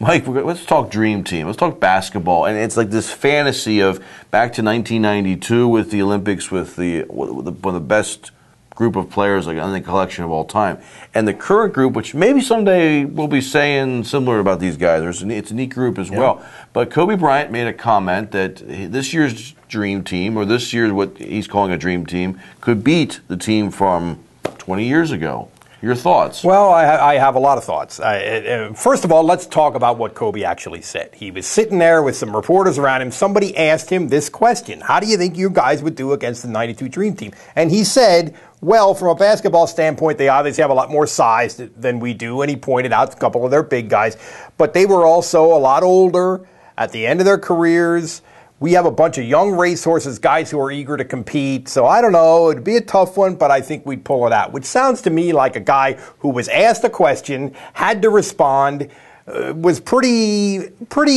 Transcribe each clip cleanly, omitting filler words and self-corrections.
Mike, let's talk Dream Team. Let's talk basketball. And it's like this fantasy of back to 1992 with the Olympics, with one of the best group of players, like in the collection of all time. And the current group, which maybe someday we'll be saying similar about these guys. It's a neat group as well. But Kobe Bryant made a comment that this year's Dream Team, or this year's what he's calling a Dream Team, could beat the team from 20 years ago. Your thoughts? Well, I have a lot of thoughts. First of all, let's talk about what Kobe actually said. He was sitting there with some reporters around him. Somebody asked him this question: how do you think you guys would do against the 92 Dream Team? And he said, well, from a basketball standpoint, they obviously have a lot more size than we do. And he pointed out a couple of their big guys. But they were also a lot older at the end of their careers. We have a bunch of young racehorses, guys who are eager to compete. So I don't know. It'd be a tough one, but I think we'd pull it out, which sounds to me like a guy who was asked a question, had to respond, was pretty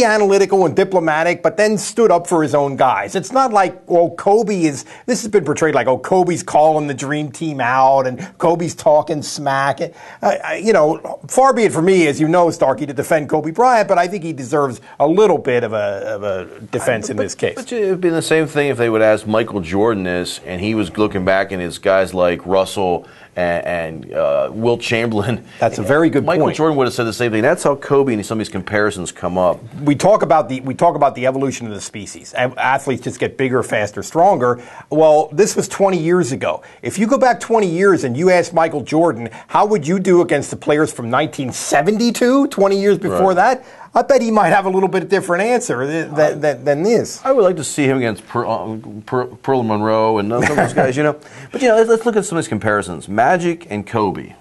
analytical and diplomatic, but then stood up for his own guys. It's not like, well, this has been portrayed like, oh, Kobe's calling the Dream Team out and Kobe's talking smack. Far be it for me, as you know, Starkey, to defend Kobe Bryant, but I think he deserves a little bit of a defense in this case. But it would be the same thing if they would ask Michael Jordan this, and he was looking back and his guys like Russell and Wilt Chamberlain. That's a very good point. Michael Jordan would have said the same thing. That's how Kobe and some of these comparisons come up. We talk about the evolution of the species. Athletes just get bigger, faster, stronger. Well, this was 20 years ago. If you go back 20 years and you ask Michael Jordan, how would you do against the players from 1972, 20 years before that? I bet he might have a little bit different answer than this. I would like to see him against Pearl Monroe and some of those guys, But, let's look at some of these comparisons. Magic and Kobe,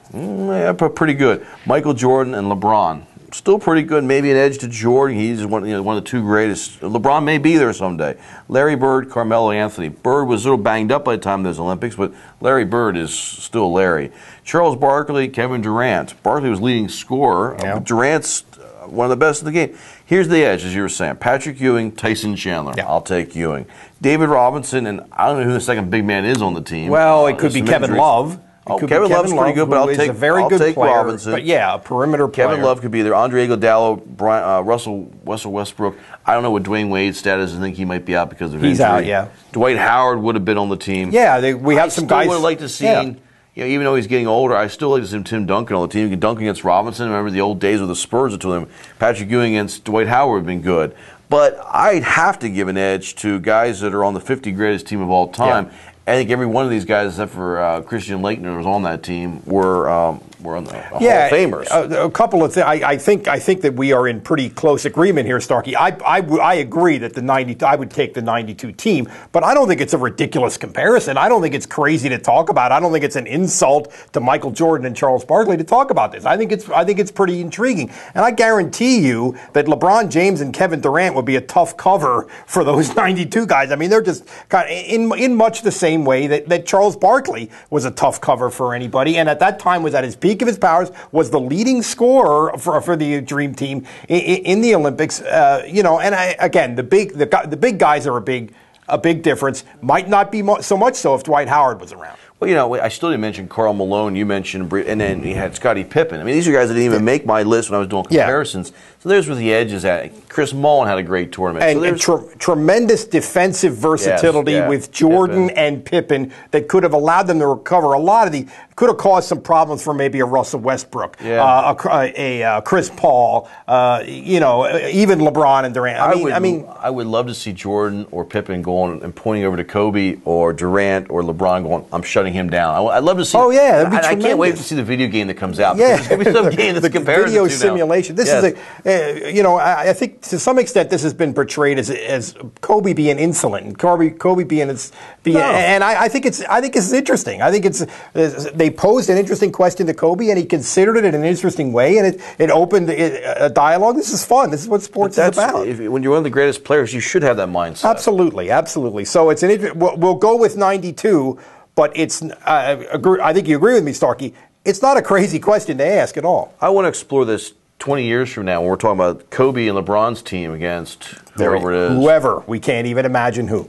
pretty good. Michael Jordan and LeBron, still pretty good. Maybe an edge to Jordan. He's one of the two greatest. LeBron may be there someday. Larry Bird, Carmelo Anthony. Bird was a little banged up by the time of those Olympics, but Larry Bird is still Larry. Charles Barkley, Kevin Durant. Barkley was leading scorer. Durant's one of the best in the game. Here's the edge, as you were saying. Patrick Ewing, Tyson Chandler. I'll take Ewing. David Robinson, and I don't know who the second big man is on the team. Well, it could be Kevin Love. Kevin Love's pretty good, but I'll take player, Robinson. But yeah, a perimeter player. Kevin Love could be there. Andre Iguodala, Russell Westbrook. I don't know what Dwayne Wade's status is. I think he might be out because of injury. He's out, yeah. Dwight Howard would have been on the team. Yeah, we have some guys. I would like to see. Even though he's getting older, I still like to see Tim Duncan on the team. He can dunk against Robinson. Remember the old days with the Spurs to him. Patrick Ewing against Dwight Howard would have been good. But I'd have to give an edge to guys that are on the 50 greatest team of all time. Yeah. I think every one of these guys, except for Christian Laettner, who was on that team, were on the Hall of Famers. A couple of things. I think that we are in pretty close agreement here, Starkey. I agree that I would take the 92 team, but I don't think it's a ridiculous comparison. I don't think it's crazy to talk about. I don't think it's an insult to Michael Jordan and Charles Barkley to talk about this. I think it's pretty intriguing, and I guarantee you that LeBron James and Kevin Durant would be a tough cover for those 92 guys. I mean, they're just kind of in much the same way that Charles Barkley was a tough cover for anybody, and at that time was at his peak of his powers, was the leading scorer for the Dream Team in the Olympics. Again, the big guys are a big difference. Might not be so much so if Dwight Howard was around. Well, I still didn't mention Karl Malone. You mentioned, and then you had Scottie Pippen. I mean, these are guys that didn't even make my list when I was doing comparisons. Yeah. So there's where the edge is at. Chris Mullin had a great tournament. And tremendous defensive versatility with Jordan and Pippen that could have allowed them to recover a lot of could have caused some problems for maybe a Russell Westbrook, a Chris Paul, even LeBron and Durant. I would love to see Jordan or Pippen going and pointing over to Kobe or Durant or LeBron going, I'm shutting him down. I'd love to see. Oh, yeah, that'd be tremendous. I can't wait to see the video game that comes out. Yeah. There's going to be some game that's compared to video simulation. This is I think to some extent this has been portrayed as Kobe being insolent and Kobe being and I think it's interesting. I think they posed an interesting question to Kobe and he considered it in an interesting way and it opened a dialogue. This is fun. This is what sports is about. When you're one of the greatest players, you should have that mindset. Absolutely. So we'll go with 92, but I think you agree with me, Starkey. It's not a crazy question to ask at all. I want to explore this 20 years from now when we're talking about Kobe and LeBron's team against whoever it is. Whoever. We can't even imagine who.